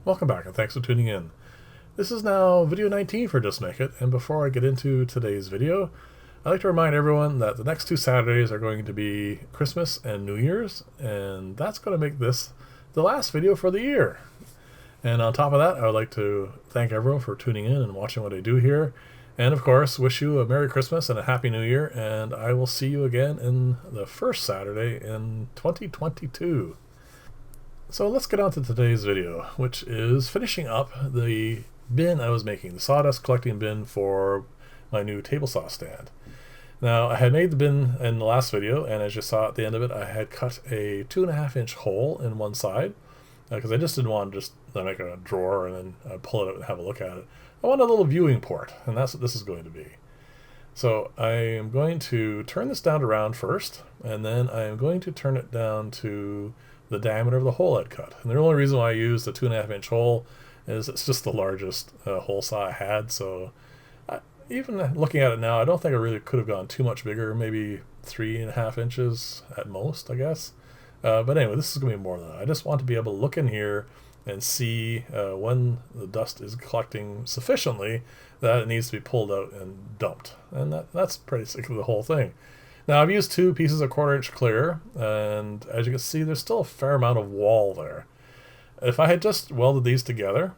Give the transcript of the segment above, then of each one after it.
Welcome back and thanks for tuning in. This is now video 19 for Just Make It, and before I get into today's video, I'd like to remind everyone that the next two Saturdays are going to be Christmas and New Year's, and that's going to make this the last video for the year. And on top of that, I would like to thank everyone for tuning in and watching what I do here, and of course wish you a Merry Christmas and a Happy New Year, and I will see you again in the first Saturday in 2022. So let's get on to today's video, which is finishing up the bin I was making, the sawdust collecting bin for my new table saw stand. Now, I had made the bin in the last video, and as you saw at the end of it, I had cut a 2.5-inch hole in one side, because I just didn't want to just make a drawer and then pull it out and have a look at it. I want a little viewing port, and that's what this is going to be. So I am going to turn this down to round first, and then I am going to turn it down to the diameter of the hole I'd cut. And the only reason why I used the 2.5-inch hole is it's just the largest hole saw I had. So even looking at it now, I don't think I really could have gone too much bigger, maybe 3.5 inches at most, I guess. But anyway, this is going to be more than that. I just want to be able to look in here and see when the dust is collecting sufficiently that it needs to be pulled out and dumped. And that's pretty sick of the whole thing. Now, I've used 2 pieces of 1/4-inch clear, and as you can see, there's still a fair amount of wall there. If I had just welded these together,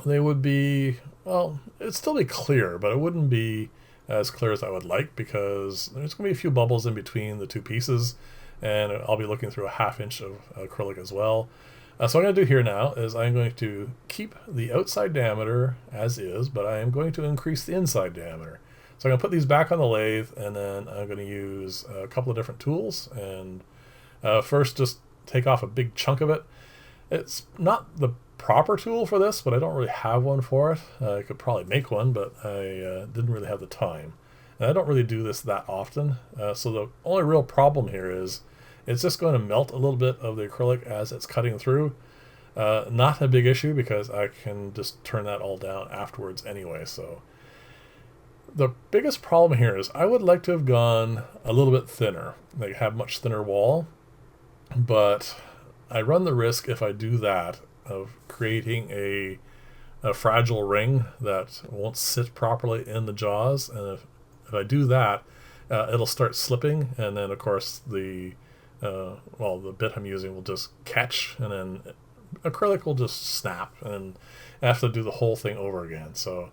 they would be, well, it'd still be clear, but it wouldn't be as clear as I would like, because there's going to be a few bubbles in between the 2 pieces, and I'll be looking through a 1/2 inch of acrylic as well. So what I'm going to do here now is I'm going to keep the outside diameter as is, but I am going to increase the inside diameter. So I'm going to put these back on the lathe, and then I'm going to use a couple of different tools, and first just take off a big chunk of it. It's not the proper tool for this, but I don't really have one for it. I could probably make one, but I didn't really have the time. And I don't really do this that often, so the only real problem here is it's just going to melt a little bit of the acrylic as it's cutting through. Not a big issue because I can just turn that all down afterwards anyway. So the biggest problem here is I would like to have gone a little bit thinner, like have much thinner wall, but I run the risk if I do that of creating a fragile ring that won't sit properly in the jaws, and if I do that, it'll start slipping, and then of course the bit I'm using will just catch, and then acrylic will just snap, and I have to do the whole thing over again. So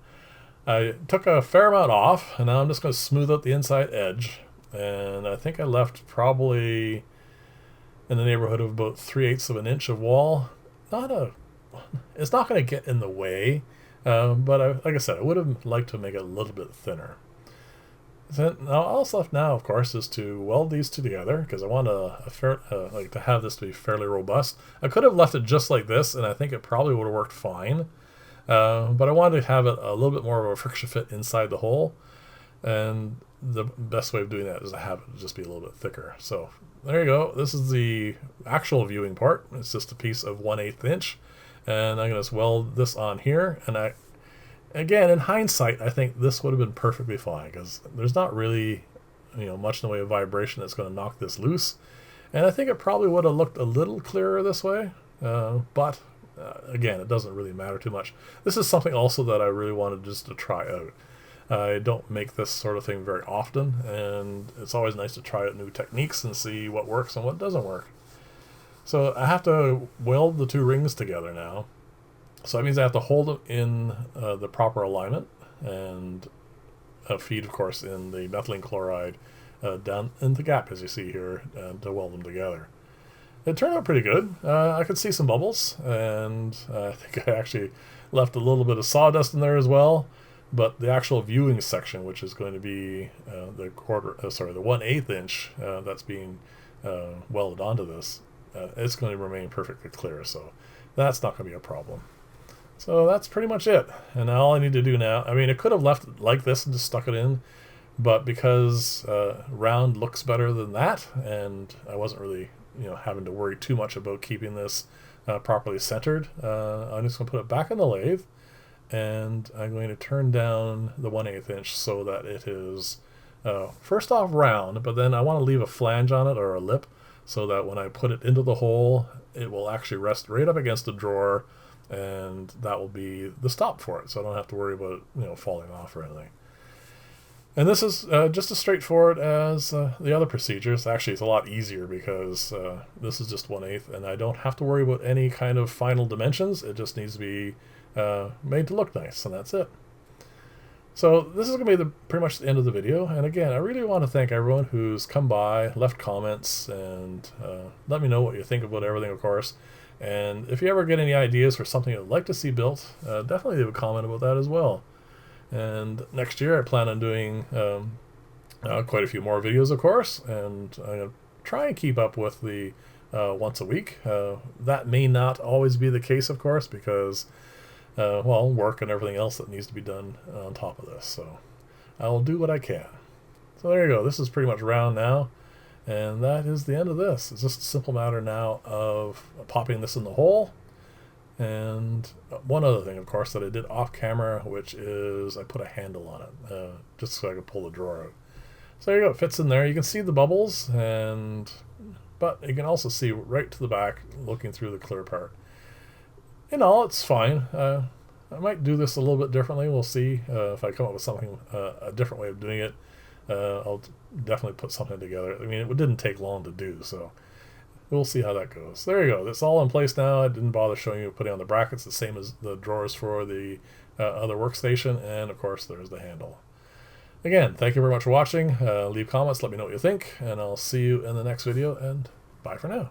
I took a fair amount off, and now I'm just going to smooth out the inside edge, and I think I left probably in the neighborhood of about 3/8 of an inch of wall. It's not going to get in the way, but like I said, I would have liked to make it a little bit thinner. So now all that's left now, of course, is to weld these two together, because I want to have this to be fairly robust. I could have left it just like this, and I think it probably would have worked fine. But I wanted to have it a little bit more of a friction fit inside the hole, and the best way of doing that is to have it just be a little bit thicker. So there you go. This is the actual viewing part. It's just a piece of 1/8 inch, and I'm going to weld this on here. And again, in hindsight, I think this would have been perfectly fine, because there's not really much in the way of vibration that's going to knock this loose, and I think it probably would have looked a little clearer this way, but again, it doesn't really matter too much. This is something also that I really wanted just to try out. I don't make this sort of thing very often, and it's always nice to try out new techniques and see what works and what doesn't work. So I have to weld the 2 rings together now. So that means I have to hold them in the proper alignment, and feed, of course, in the methylene chloride down in the gap, as you see here, to weld them together. It turned out pretty good. I could see some bubbles, and I think I actually left a little bit of sawdust in there as well. But the actual viewing section, which is going to be the 1/8 inch that's being welded onto this, it's going to remain perfectly clear. So that's not going to be a problem. So that's pretty much it. And now all I need to do now, I mean, I could have left it like this and just stuck it in, but because round looks better than that, and I wasn't really having to worry too much about keeping this properly centered, I'm just going to put it back in the lathe, and I'm going to turn down the 1/8 inch so that it is first off round, but then I want to leave a flange on it, or a lip, so that when I put it into the hole, it will actually rest right up against the drawer, and that will be the stop for it, so I don't have to worry about it, falling off or anything. And this is just as straightforward as the other procedures. Actually, it's a lot easier because this is just 1/8, and I don't have to worry about any kind of final dimensions. It just needs to be made to look nice, and that's it. So this is going to be pretty much the end of the video. And again, I really want to thank everyone who's come by, left comments, and let me know what you think about everything, of course. And if you ever get any ideas for something you'd like to see built, definitely leave a comment about that as well. And next year I plan on doing quite a few more videos, of course, and I'm going to try and keep up with the once a week. That may not always be the case, of course, because well, work and everything else that needs to be done on top of this. So I'll do what I can. So there you go. This is pretty much round now, and that is the end of this. It's just a simple matter now of popping this in the hole. And one other thing, of course, that I did off camera, which is I put a handle on it, just so I could pull the drawer out. So there you go, it fits in there. You can see the bubbles, but you can also see right to the back, looking through the clear part. In all, it's fine. I might do this a little bit differently. We'll see if I come up with something, a different way of doing it. I'll definitely put something together. I mean, it didn't take long to do, so we'll see how that goes. There you go. It's all in place now. I didn't bother showing you putting on the brackets, the same as the drawers for the other workstation. And, of course, there's the handle. Again, thank you very much for watching. Leave comments. Let me know what you think. And I'll see you in the next video. And bye for now.